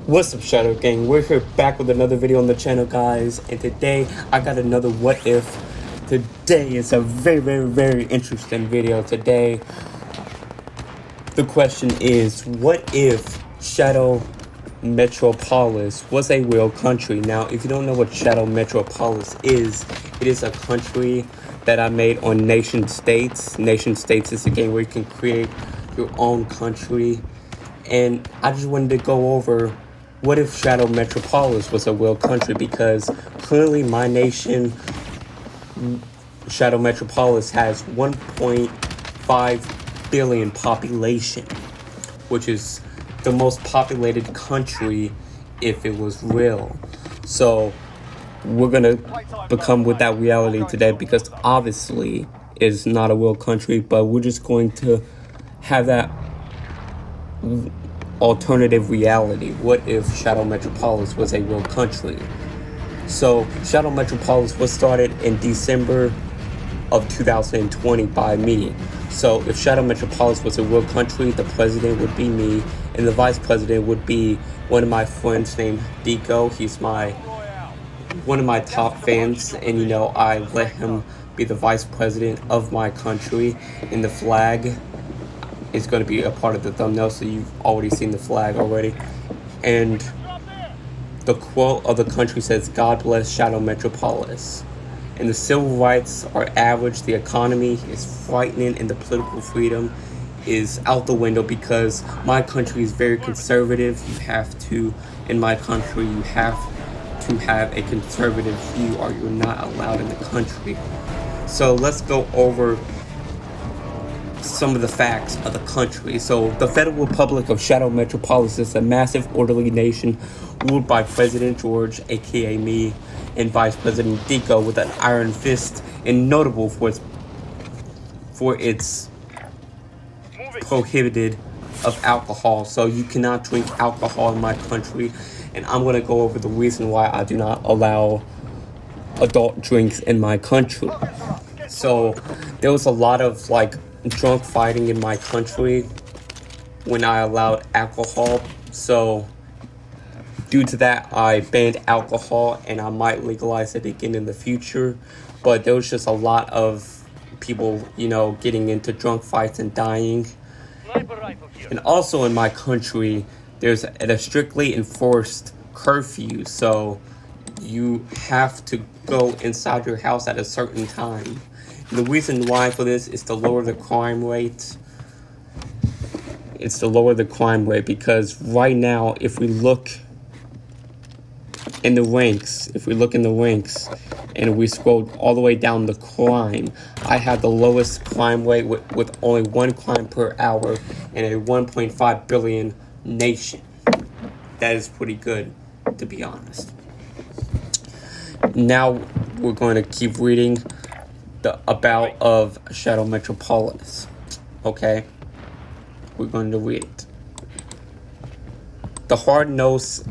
What's up, Shadow Gang? We're here back with another video on the channel, guys, and today I got another what if. Today is a very interesting video. Today the question is, what if Shadow Metropolis was a real country? Now, if you don't know what Shadow Metropolis is, it is a country that I made on Nation States. Nation States is a game where you can create your own country, and I just wanted to go over what if Shadow Metropolis was a real country, because currently my nation, Shadow Metropolis, has 1.5 billion population, which is the most populated country if it was real. So we're gonna become with that reality today, because obviously it's not a real country, but we're just going to have that alternative reality. What if Shadow Metropolis was a real country? So Shadow Metropolis was started in December of 2020 by me. So if Shadow Metropolis was a real country, the president would be me, and the vice president would be one of my friends named Dico. He's one of my top fans, and I let him be the vice president of my country, and the flag is going to be a part of the thumbnail, so you've already seen the flag already. And the quote of the country says, "God bless Shadow Metropolis." And the civil rights are average, the economy is frightening, and the political freedom is out the window, because my country is very conservative. In my country, you have to have a conservative view, or you're not allowed in the country. So let's go over some of the facts of the country. So the Federal Republic of Shadow Metropolis is a massive orderly nation ruled by President George, aka me, and Vice President Dico, with an iron fist, and notable for its prohibited of alcohol. So you cannot drink alcohol in my country, and I'm going to go over the reason why I do not allow adult drinks in my country. So there was a lot of drunk fighting in my country when I allowed alcohol. So due to that, I banned alcohol, and I might legalize it again in the future. But there was just a lot of people, getting into drunk fights and dying. And also in my country, there's a strictly enforced curfew. So you have to go inside your house at a certain time. And the reason why for this is to lower the crime rate. It's to lower the crime rate, because right now, if we look in the ranks, and we scroll all the way down the crime, I have the lowest crime rate with only 1 crime per hour in a 1.5 billion nation. That is pretty good, to be honest. Now we're going to keep reading the about of Shadow Metropolis. Okay, we're going to read it. The hard-nosed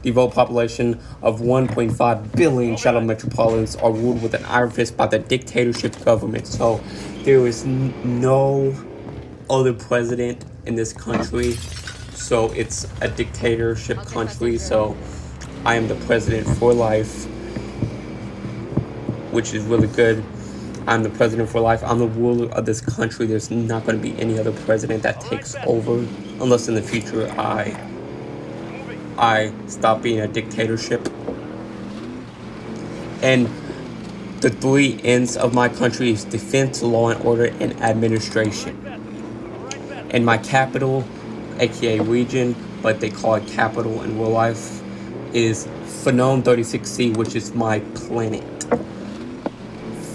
devout population of 1.5 billion Shadow Metropolitans are ruled with an iron fist by the dictatorship government. So there is no other president in this country, so it's a dictatorship country. So I am the president for life, which is really good. I'm the president for life. I'm the ruler of this country. There's not going to be any other president that takes over, unless in the future I stop being a dictatorship. And the 3 ends of my country is defense, law and order, and administration. And my capital, aka region, but they call it capital in real life, is Phenome 36C, which is my planet.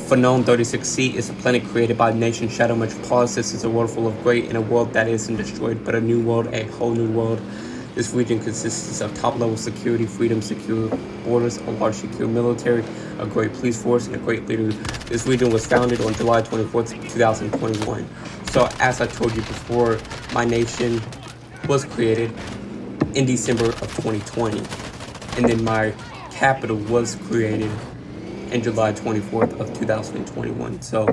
Phenome 36C is a planet created by the nation Shadow Metropolis. This is a world full of great, in a world that isn't destroyed, but a new world, a whole new world. This region consists of top-level security, freedom, secure borders, a large secure military, a great police force, and a great leader. This region was founded on July 24th, 2021. So as I told you before, my nation was created in December of 2020. And then my capital was created in July 24th of 2021. So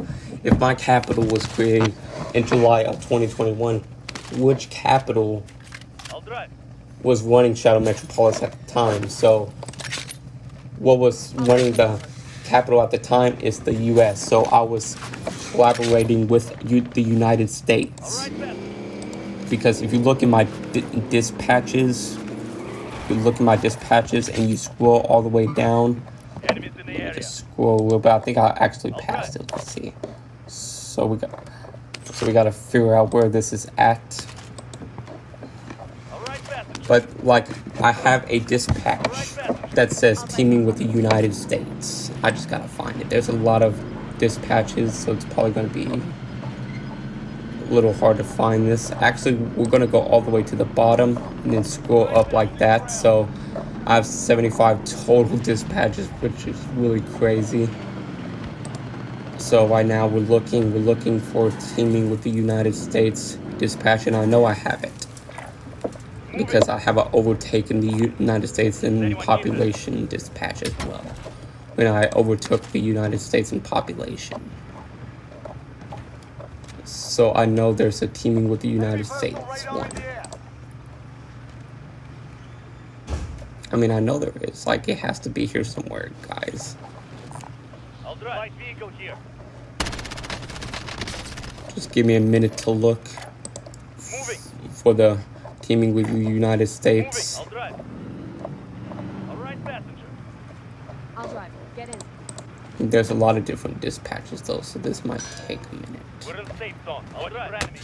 if my capital was created in July of 2021, which capital I'll drive. was running Shadow Metropolis at the time. So what was running the capital at the time is the U.S. So I was collaborating with the United States. All right, Because if you look in my dispatches, and you scroll all the way down, enemies in the area. just scroll a little bit. I think I actually passed it. Let's see. So we got to figure out where this is at. All right, passenger. But like, I have a dispatch that says teaming with the United States. I just gotta find it. There's a lot of dispatches, so it's probably gonna be a little hard to find this. Actually, we're gonna go all the way to the bottom and then scroll up like that. So I have 75 total dispatches, which is really crazy. So right now we're looking for teaming with the United States dispatch, and I know I have it because I have overtaken the United States in population dispatch as well. When I overtook the United States in population. So I know there's a teaming with the United States one. I mean, I know there is. Like, it has to be here somewhere, guys. I'll drive. Light vehicle here. Just give me a minute to look for the teaming with the United States. I'll drive. All right, passenger. I'll drive. Get in. There's a lot of different dispatches though, so this might take a minute. We're in safe zone. I'll drive. Enemy.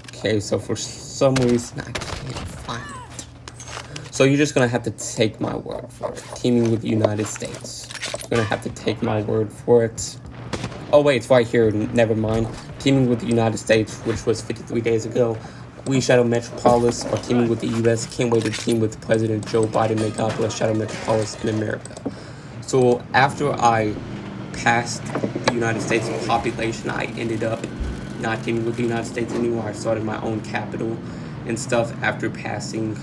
Okay, so for some reason I can't find it. So you're just gonna have to take my word for it. Teaming with the United States. You're gonna have to take my word for it. Oh wait, it's right here. Never mind. Teaming with the United States, which was 53 days ago. We, Shadow Metropolis, are teaming with the U.S. Can't wait to team with President Joe Biden. May God bless Shadow Metropolis in America. So after I passed the United States population, I ended up not teaming with the United States anymore. I started my own capital and stuff after passing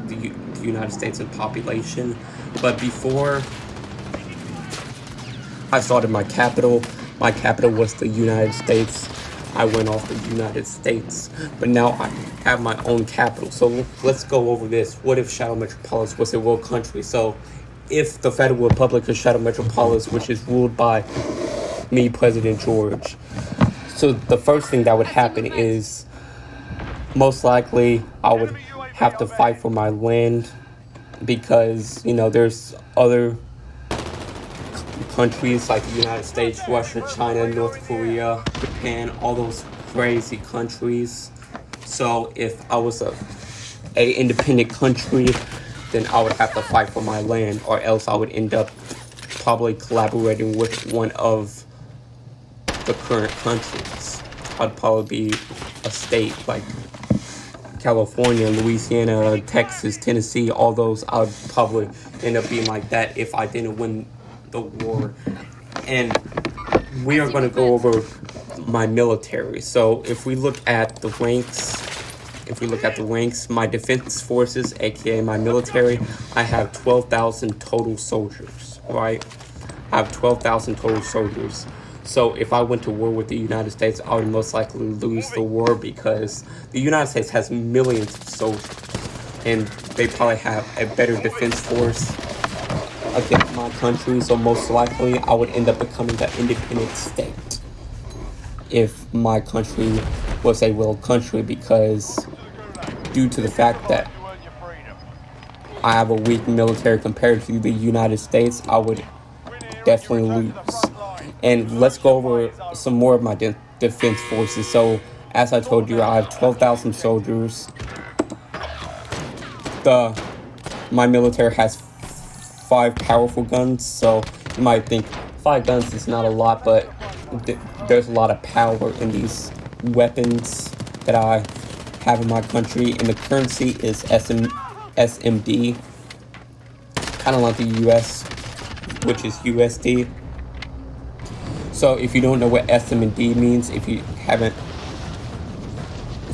the United States in population. But before I started my capital was the United States. I went off the United States, but now I have my own capital. So let's go over this. What if Shadow Metropolis was a world country? So if the Federal Republic of Shadow Metropolis, which is ruled by me, President George. So the first thing that would happen is most likely I would have to fight for my land because, you know, there's other countries like the United States, Russia, China, North Korea, Japan, all those crazy countries. So if I was a independent country, then I would have to fight for my land, or else I would end up probably collaborating with one of the current countries. I'd probably be a state like California, Louisiana, Texas, Tennessee, all those. I would probably end up being like that if I didn't win the war. And we are going to go over my military. So if we look at the ranks, my defense forces, aka my military, I have 12,000 total soldiers, right? I have 12,000 total soldiers. So if I went to war with the United States, I would most likely lose the war because the United States has millions of soldiers and they probably have a better defense force against my country. So most likely I would end up becoming an independent state if my country was a world country, because due to the fact that I have a weak military compared to the United States, I would definitely lose. And let's go over some more of my defense forces. So as I told you, I have 12,000 soldiers. My military has 5 powerful guns, so you might think 5 guns is not a lot, but there's a lot of power in these weapons that I have in my country. And the currency is SMD, kind of like the US, which is USD. So if you don't know what SMD means, if you haven't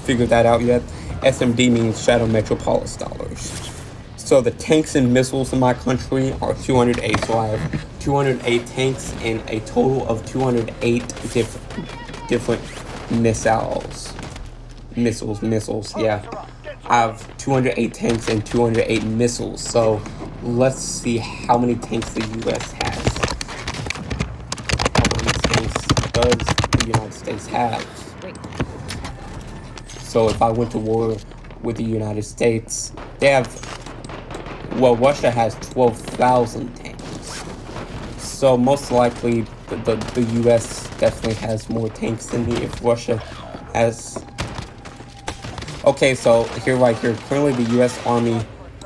figured that out yet, SMD means Shadow Metropolis dollars. So the tanks and missiles in my country are 208. So I have 208 tanks and a total of 208 different missiles. Missiles, yeah. I have 208 tanks and 208 missiles. So let's see how many tanks the US has. How many tanks does the United States have? Wait. So if I went to war with the United States, they have, well, Russia has 12,000 tanks. So most likely the US definitely has more tanks than me if Russia has. Okay, so right here, currently the US Army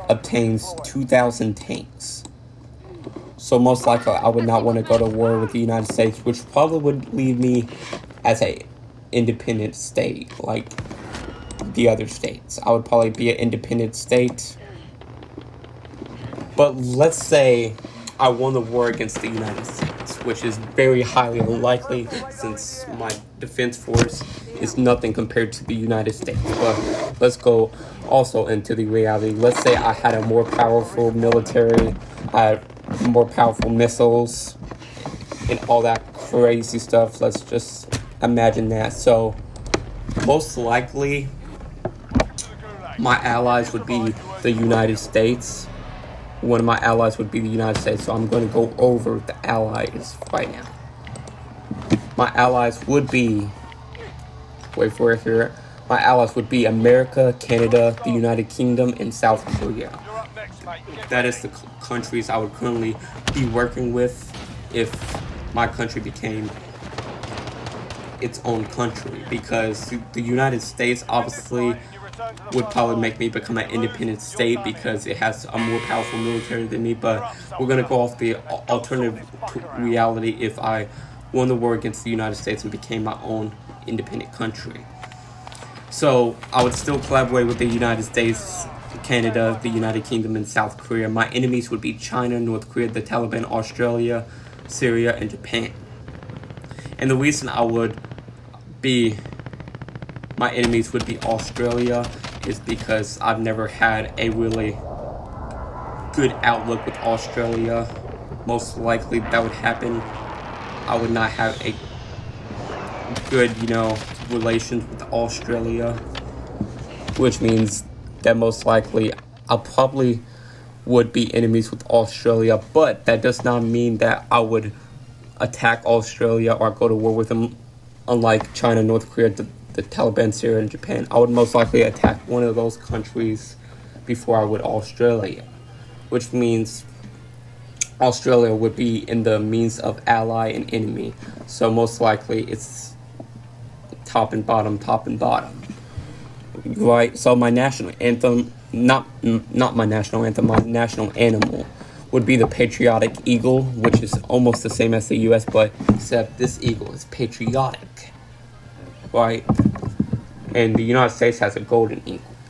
obtains 2,000 tanks. So most likely I would not want to go to war with the United States, which probably would leave me as a independent state, like the other states. I would probably be an independent state. But let's say I won the war against the United States, which is very highly unlikely since my defense force is nothing compared to the United States. But let's go also into the reality. Let's say I had a more powerful military, I had more powerful missiles, and all that crazy stuff. Let's just imagine that. So most likely my allies would be the United States. One of my allies would be the United States, so I'm going to go over the allies right now. My allies would be, wait for it here, my allies would be America, Canada, the United Kingdom, and South Korea. That is the countries I would currently be working with if my country became its own country, because the United States obviously would probably make me become an independent state because it has a more powerful military than me. But we're going to go off the alternative reality if I won the war against the United States and became my own independent country. So I would still collaborate with the United States, Canada, the United Kingdom, and South Korea. My enemies would be China, North Korea, the Taliban, Australia, Syria, and Japan. And the reason I would be my enemies would be Australia is because I've never had a really good outlook with Australia. Most likely that would happen. I would not have a good, relations with Australia, which means that most likely I probably would be enemies with Australia, but that does not mean that I would attack Australia or go to war with them. Unlike China, North Korea, the Taliban, Syria, and Japan, I would most likely attack one of those countries before I would Australia, which means Australia would be in the means of ally and enemy. So most likely it's top and bottom, right? So my national anthem, not my national anthem, my national animal would be the patriotic eagle, which is almost the same as the US, but except this eagle is patriotic, right? And the United States has a golden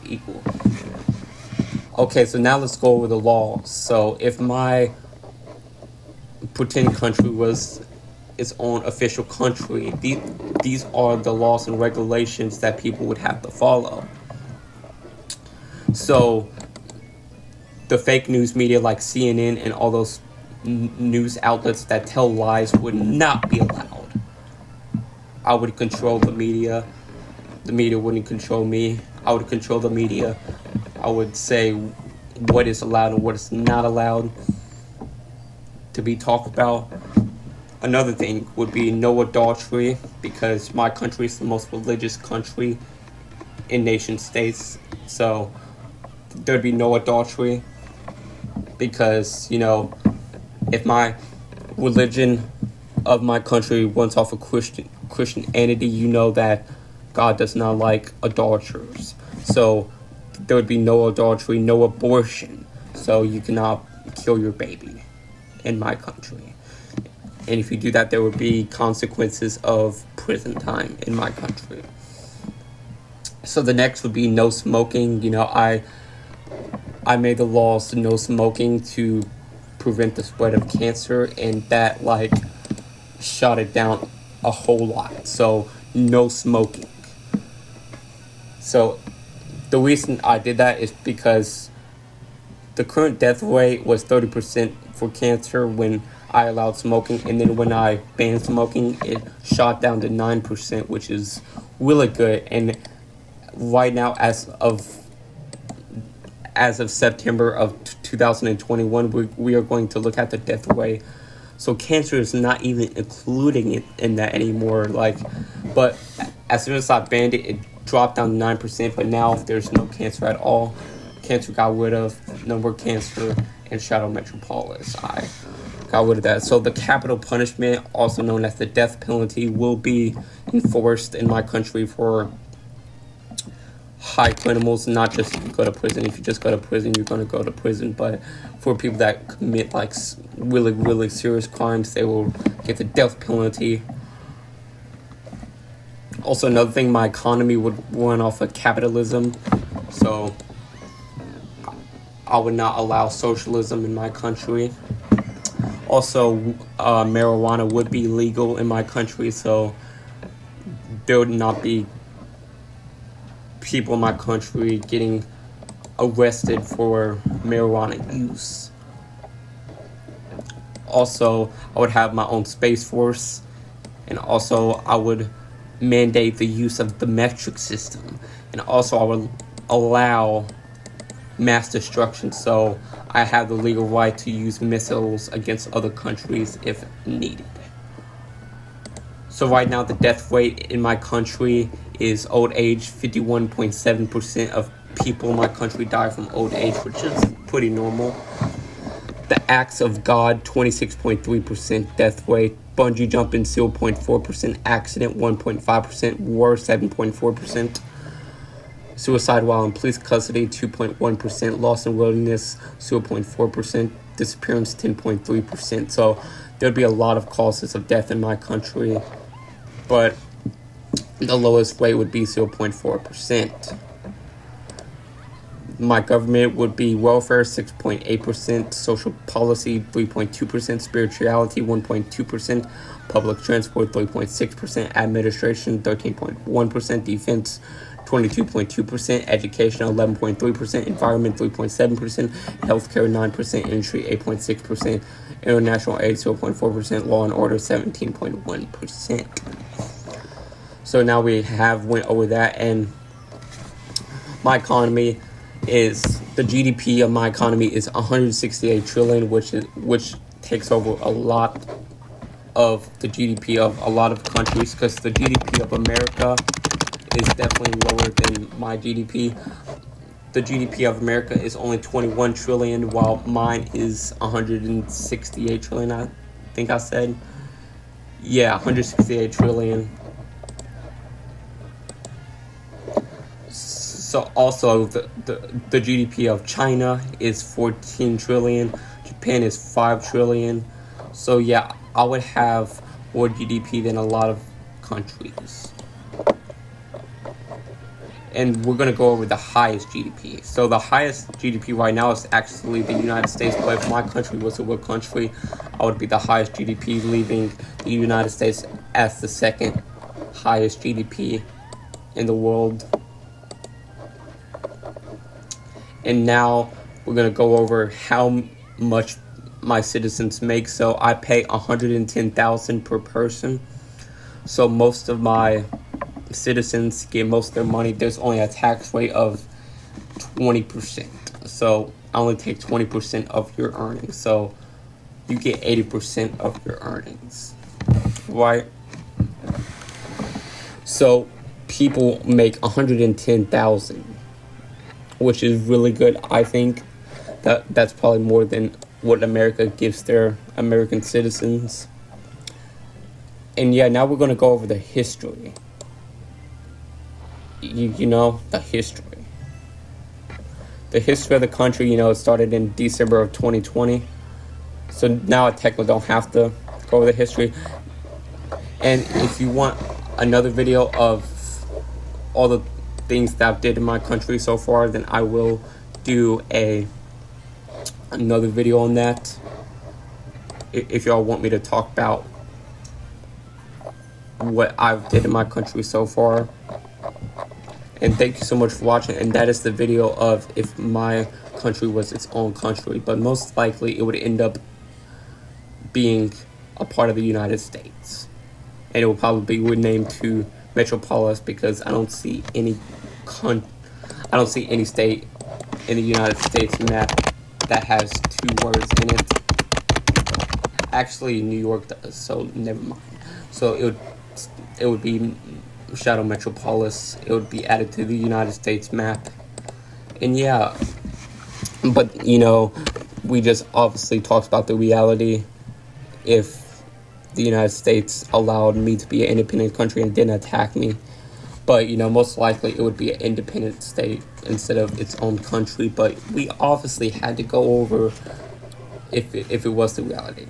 eagle. Okay, so now let's go over the laws. So if my pretend country was its own official country, these are the laws and regulations that people would have to follow. So the fake news media like CNN and all those news outlets that tell lies would not be allowed. I would control the media. The media wouldn't control me. I would control the media. I would say what is allowed and what is not allowed to be talked about. Another thing would be no adultery, because my country is the most religious country in nation states. So there'd be no adultery, because, if my religion of my country runs off of Christianity, that God does not like adulterers. So there would be no adultery, no abortion. So you cannot kill your baby in my country. And if you do that, there would be consequences of prison time in my country. So the next would be no smoking. I made the laws to no smoking to prevent the spread of cancer, and that shot it down a whole lot. So no smoking. So the reason I did that is because the current death rate was 30% for cancer when I allowed smoking, and then when I banned smoking, it shot down to 9%, which is really good. And right now, as of September of 2021, we are going to look at the death rate. So cancer is not even including it in that anymore. But as soon as I banned it, it dropped down to 9%. But now there's no cancer at all. Cancer got rid of, no more cancer in Shadow Metropolis. I got rid of that. So the capital punishment, also known as the death penalty, will be enforced in my country for high criminals. Not just go to prison. If you just go to prison, you're going to go to prison. But for people that commit really, really serious crimes, they will get the death penalty. Also, another thing, my economy would run off of capitalism. So I would not allow socialism in my country. Also, marijuana would be legal in my country, so there would not be people in my country getting arrested for marijuana use. Also, I would have my own space force, and also I would mandate the use of the metric system, and also I would allow mass destruction, so I have the legal right to use missiles against other countries if needed. So right now the death rate in my country is old age. 51.7% of people in my country die from old age, which is pretty normal. The acts of God, 26.3% death rate. Bungee jumping, 0.4%. Accident, 1.5%. War, 7.4%. Suicide while in police custody, 2.1%. Loss in wilderness, 0.4%. Disappearance, 10.3%. So there'd be a lot of causes of death in my country, but the lowest rate would be 0.4%. My government would be welfare, 6.8%, social policy, 3.2%, spirituality, 1.2%, public transport, 3.6%, administration, 13.1%, defense, 22.2%, education, 11.3%, environment, 3.7%, healthcare, 9%, industry, 8.6%, international aid, 0.4%, law and order, 17.1%. So now we have went over that, and my economy is, the GDP of my economy is 168 trillion, which takes over a lot of the GDP of a lot of countries, because the GDP of America is definitely lower than my GDP. The GDP of America is only 21 trillion, while mine is 168 trillion, I think I said. Yeah, 168 trillion. So also the GDP of China is 14 trillion. Japan is 5 trillion. So yeah, I would have more GDP than a lot of countries. And we're going to go over the highest GDP. So the highest GDP right now is actually the United States, but if my country was a real country, I would be the highest GDP, leaving the United States as the second highest GDP in the world. And now we're going to go over how much my citizens make. So I pay $110,000 per person. So most of my citizens get most of their money. There's only a tax rate of 20%. So I only take 20% of your earnings. So you get 80% of your earnings. Right? So people make $110,000. Which is really good. I think that's probably more than what America gives their American citizens. And yeah, now we're going to go over the history. You know, the history. The history of the country, it started in December of 2020. So now I technically don't have to go over the history. And if you want another video of all the things that I've did in my country so far, then I will do another video on that, if y'all want me to talk about what I've did in my country so far. And thank you so much for watching. And that is the video of if my country was its own country, but most likely it would end up being a part of the United States. And it will probably be renamed to Metropolis because I don't see any state in the United States map that has 2 words in it. Actually, New York does, so never mind. So it would be Shadow Metropolis. It would be added to the United States map. And yeah, but you know, we just obviously talked about the reality. If the United States allowed me to be an independent country and didn't attack me, but you know, most likely it would be an independent state instead of its own country. But we obviously had to go over if it was the reality.